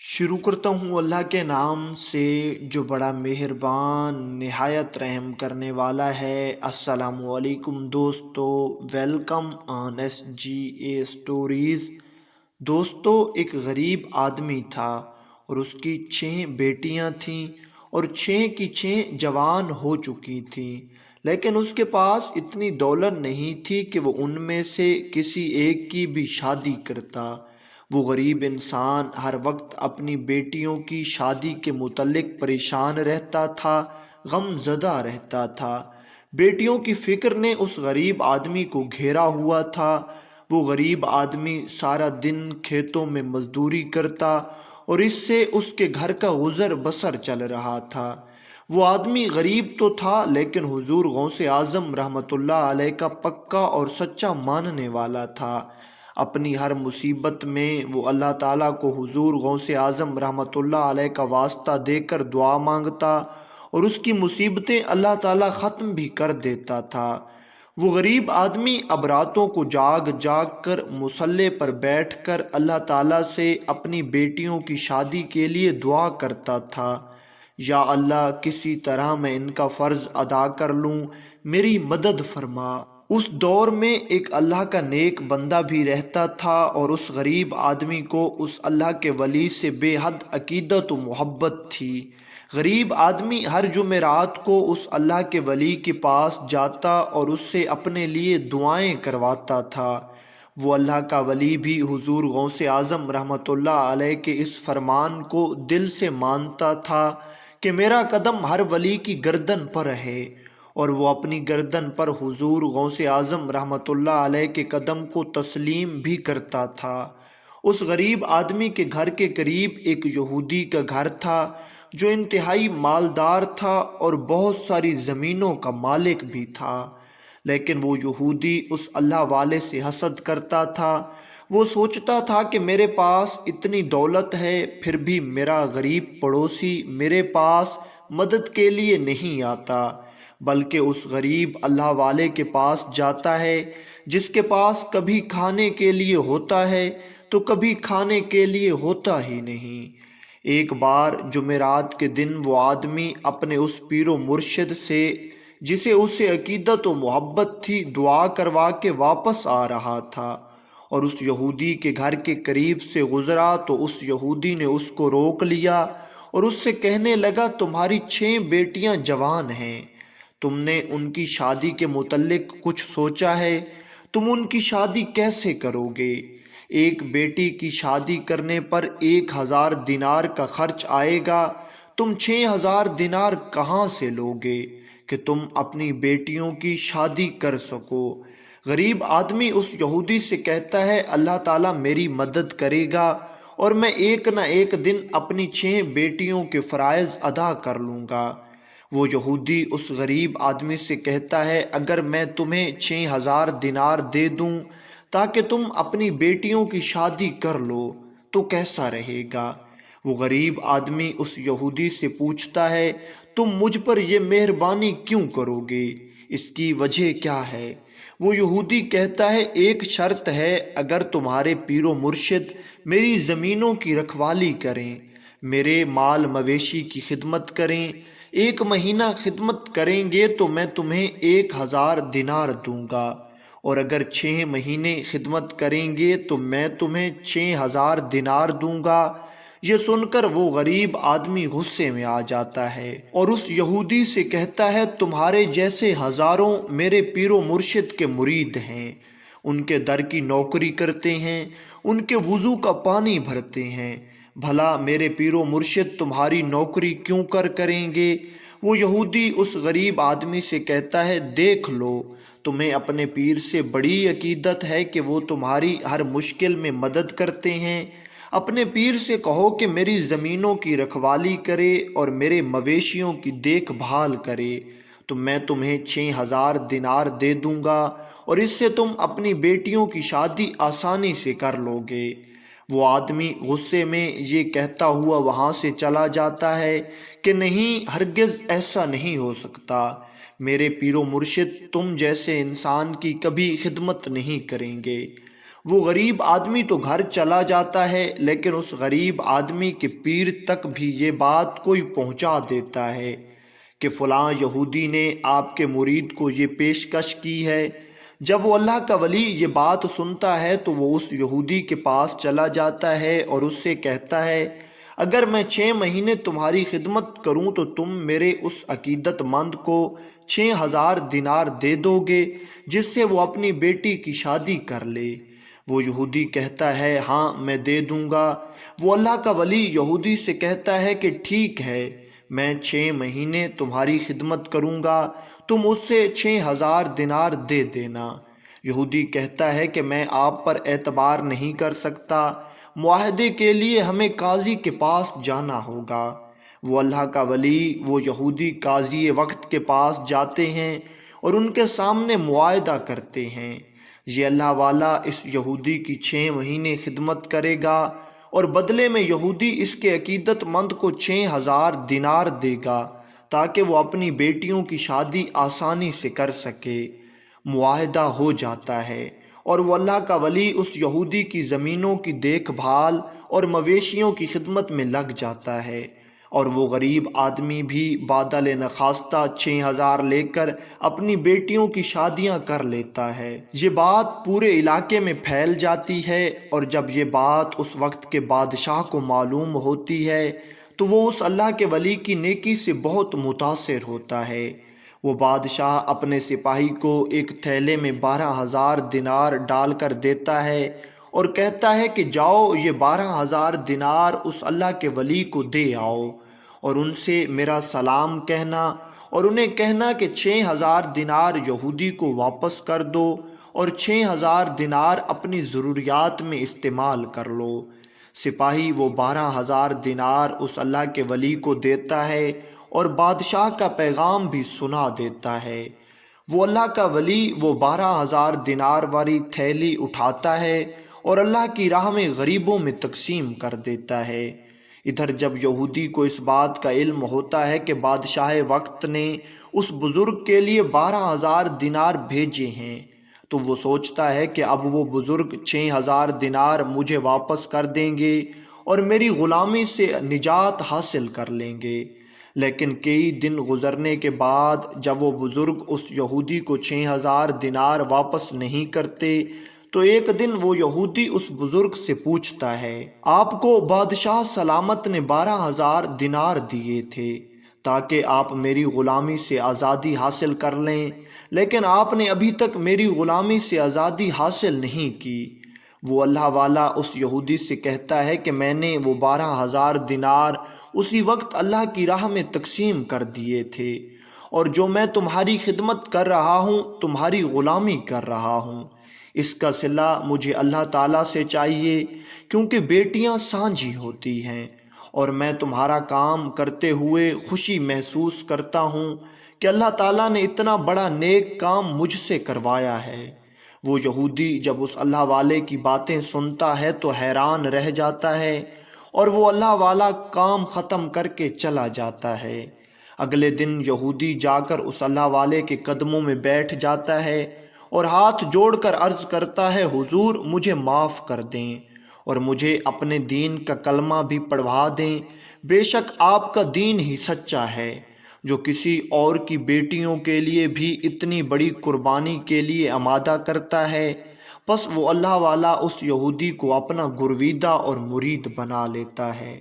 शुरू करता हूँ अल्लाह के नाम से जो बड़ा मेहरबान निहायत रहम करने वाला है। अस्सलामुअलैकुम दोस्तों, वेलकम ऑन SGA स्टोरीज़। दोस्तों, एक गरीब आदमी था और उसकी 6 बेटियां थीं और 6 की 6 जवान हो चुकी थीं, लेकिन उसके पास इतनी दौलत नहीं थी कि वो उनमें से किसी एक की भी शादी करता। वो गरीब इंसान हर वक्त अपनी बेटियों की शादी के मुतल्लिक परेशान रहता था, गमज़दा रहता था। बेटियों की फ़िक्र ने उस गरीब आदमी को घेरा हुआ था। वो गरीब आदमी सारा दिन खेतों में मजदूरी करता और इससे उसके घर का गुज़र बसर चल रहा था। वो आदमी गरीब तो था, लेकिन हुजूर गौसे आज़म रहमतुल्लाह अलैह का पक्का और सच्चा मानने वाला था। अपनी हर मुसीबत में वो अल्लाह ताला को हुजूर गौसे आज़म रहमतुल्लाह अलैह का वास्ता देकर दुआ मांगता और उसकी मुसीबतें अल्लाह ताला ख़त्म भी कर देता था। वो गरीब आदमी अब रातों को जाग जाग कर मुसल्ले पर बैठकर अल्लाह ताला से अपनी बेटियों की शादी के लिए दुआ करता था। या अल्लाह, किसी तरह मैं इनका फ़र्ज़ अदा कर लूँ, मेरी मदद फरमा। उस दौर में एक अल्लाह का नेक बंदा भी रहता था और उस गरीब आदमी को उस अल्लाह के वली से बेहद अकीदत व मोहब्बत थी। गरीब आदमी हर जुमेरात को उस अल्लाह के वली के पास जाता और उससे अपने लिए दुआएं करवाता था। वो अल्लाह का वली भी हुजूर गौसे आज़म रहमतुल्लाह अलैह के इस फरमान को दिल से मानता था कि मेरा कदम हर वली की गर्दन पर है, और वो अपनी गर्दन पर हुजूर गौसे आज़म रहमतुल्लाह अलैह के कदम को तस्लीम भी करता था। उस गरीब आदमी के घर के करीब एक यहूदी का घर था जो इंतहाई मालदार था और बहुत सारी ज़मीनों का मालिक भी था। लेकिन वो यहूदी उस अल्लाह वाले से हसद करता था। वो सोचता था कि मेरे पास इतनी दौलत है, फिर भी मेरा गरीब पड़ोसी मेरे पास मदद के लिए नहीं आता, बल्कि उस गरीब अल्लाह वाले के पास जाता है जिसके पास कभी खाने के लिए होता है तो कभी खाने के लिए होता ही नहीं। एक बार जुमेरात के दिन वो आदमी अपने उस पीरो मुर्शिद से, जिसे उससे अकीदत व मोहब्बत थी, दुआ करवा के वापस आ रहा था और उस यहूदी के घर के करीब से गुजरा तो उस यहूदी ने उसको रोक लिया और उससे कहने लगा, तुम्हारी 6 बेटियां जवान हैं, तुमने उनकी शादी के मुतल्लिक कुछ सोचा है? तुम उनकी शादी कैसे करोगे? एक बेटी की शादी करने पर 1000 दिनार का खर्च आएगा, तुम 6000 दिनार कहाँ से लोगे कि तुम अपनी बेटियों की शादी कर सको? गरीब आदमी उस यहूदी से कहता है, अल्लाह ताला मेरी मदद करेगा और मैं एक न एक दिन अपनी 6 बेटियों के फ़राइज़ अदा कर लूँगा। वो यहूदी उस गरीब आदमी से कहता है, अगर मैं तुम्हें 6000 दिनार दे दूँ ताकि तुम अपनी बेटियों की शादी कर लो तो कैसा रहेगा? वो गरीब आदमी उस यहूदी से पूछता है, तुम मुझ पर यह मेहरबानी क्यों करोगे? इसकी वजह क्या है? वो यहूदी कहता है, एक शर्त है, अगर तुम्हारे पीरो मुर्शिद मेरी ज़मीनों की रखवाली करें, मेरे माल मवेशी की खिदमत करें, 1 महीना खिदमत करेंगे तो मैं तुम्हें 1000 दिनार दूंगा, और अगर 6 महीने खिदमत करेंगे तो मैं तुम्हें 6000 दिनार दूंगा। ये सुनकर वो गरीब आदमी गुस्से में आ जाता है और उस यहूदी से कहता है, तुम्हारे जैसे हजारों मेरे पीरो मुर्शिद के मुरीद हैं, उनके दर की नौकरी करते हैं, उनके वुज़ू का पानी भरते हैं, भला मेरे पीरो मुर्शिद तुम्हारी नौकरी क्यों करेंगे? वो यहूदी उस गरीब आदमी से कहता है, देख लो, तुम्हें अपने पीर से बड़ी अकीदत है कि वो तुम्हारी हर मुश्किल में मदद करते हैं। अपने पीर से कहो कि मेरी ज़मीनों की रखवाली करे और मेरे मवेशियों की देखभाल करे, तो मैं तुम्हें 6000 दिनार दे दूंगा और इससे तुम अपनी बेटियों की शादी आसानी से कर लोगे। वो आदमी गुस्से में ये कहता हुआ वहाँ से चला जाता है कि नहीं, हरगिज़ ऐसा नहीं हो सकता, मेरे पीरो मुर्शिद तुम जैसे इंसान की कभी खिदमत नहीं करेंगे। وہ غریب آدمی تو گھر چلا جاتا ہے، لیکن اس غریب آدمی کے پیر تک بھی یہ بات کوئی پہنچا دیتا ہے کہ فلاں یہودی نے آپ کے مرید کو یہ پیشکش کی ہے۔ جب وہ اللہ کا ولی یہ بات سنتا ہے تو وہ اس یہودی کے پاس چلا جاتا ہے اور اس سے کہتا ہے، اگر میں 6 مہینے تمہاری خدمت کروں تو تم میرے اس عقیدت مند کو 6000 دینار دے دو گے، جس سے وہ اپنی بیٹی کی شادی کر لے۔ وہ یہودی کہتا ہے، ہاں میں دے دوں گا۔ وہ اللہ کا ولی یہودی سے کہتا ہے کہ ٹھیک ہے، میں 6 مہینے تمہاری خدمت کروں گا، تم اس سے 6000 دینار دے دینا۔ یہودی کہتا ہے کہ میں آپ پر اعتبار نہیں کر سکتا، معاہدے کے لیے ہمیں قاضی کے پاس جانا ہوگا۔ وہ اللہ کا ولی وہ یہودی قاضی وقت کے پاس جاتے ہیں اور ان کے سامنے معاہدہ کرتے ہیں۔ یہ اللہ والا اس یہودی کی 6 مہینے خدمت کرے گا اور بدلے میں یہودی اس کے عقیدت مند کو 6000 دینار دے گا تاکہ وہ اپنی بیٹیوں کی شادی آسانی سے کر سکے۔ معاہدہ ہو جاتا ہے اور وہ اللہ کا ولی اس یہودی کی زمینوں کی دیکھ بھال اور مویشیوں کی خدمت میں لگ جاتا ہے، اور وہ غریب آدمی بھی بادل نخواستہ 6000 لے کر اپنی بیٹیوں کی شادیاں کر لیتا ہے۔ یہ بات پورے علاقے میں پھیل جاتی ہے، اور جب یہ بات اس وقت کے بادشاہ کو معلوم ہوتی ہے تو وہ اس اللہ کے ولی کی نیکی سے بہت متاثر ہوتا ہے۔ وہ بادشاہ اپنے سپاہی کو ایک تھیلے میں 12000 دینار ڈال کر دیتا ہے اور کہتا ہے کہ جاؤ یہ 12000 دینار اس اللہ کے ولی کو دے آؤ اور ان سے میرا سلام کہنا، اور انہیں کہنا کہ 6000 دینار یہودی کو واپس کر دو اور 6000 دینار اپنی ضروریات میں استعمال کر لو۔ سپاہی وہ 12000 دینار اس اللہ کے ولی کو دیتا ہے اور بادشاہ کا پیغام بھی سنا دیتا ہے۔ وہ اللہ کا ولی وہ 12000 دینار والی تھیلی اٹھاتا ہے اور اللہ کی راہ میں غریبوں میں تقسیم کر دیتا ہے۔ ادھر جب یہودی کو اس بات کا علم ہوتا ہے کہ بادشاہ وقت نے اس بزرگ کے لیے 12000 دینار بھیجے ہیں تو وہ سوچتا ہے کہ اب وہ بزرگ 6000 دینار مجھے واپس کر دیں گے اور میری غلامی سے نجات حاصل کر لیں گے۔ لیکن کئی دن گزرنے کے بعد جب وہ بزرگ اس یہودی کو 6000 دینار واپس نہیں کرتے تو ایک دن وہ یہودی اس بزرگ سے پوچھتا ہے، آپ کو بادشاہ سلامت نے 12000 دینار دیے تھے تاکہ آپ میری غلامی سے آزادی حاصل کر لیں، لیکن آپ نے ابھی تک میری غلامی سے آزادی حاصل نہیں کی۔ وہ اللہ والا اس یہودی سے کہتا ہے کہ میں نے وہ 12000 دینار اسی وقت اللہ کی راہ میں تقسیم کر دیے تھے، اور جو میں تمہاری خدمت کر رہا ہوں تمہاری غلامی کر رہا ہوں، اس کا صلہ مجھے اللہ تعالیٰ سے چاہیے، کیونکہ بیٹیاں سانجھی ہوتی ہیں، اور میں تمہارا کام کرتے ہوئے خوشی محسوس کرتا ہوں کہ اللہ تعالیٰ نے اتنا بڑا نیک کام مجھ سے کروایا ہے۔ وہ یہودی جب اس اللہ والے کی باتیں سنتا ہے تو حیران رہ جاتا ہے، اور وہ اللہ والا کام ختم کر کے چلا جاتا ہے۔ اگلے دن یہودی جا کر اس اللہ والے کے قدموں میں بیٹھ جاتا ہے اور ہاتھ جوڑ کر عرض کرتا ہے، حضور مجھے معاف کر دیں اور مجھے اپنے دین کا کلمہ بھی پڑھوا دیں۔ بے شک آپ کا دین ہی سچا ہے، جو کسی اور کی بیٹیوں کے لیے بھی اتنی بڑی قربانی کے لیے آمادہ کرتا ہے۔ پس وہ اللہ والا اس یہودی کو اپنا گرویدہ اور مرید بنا لیتا ہے۔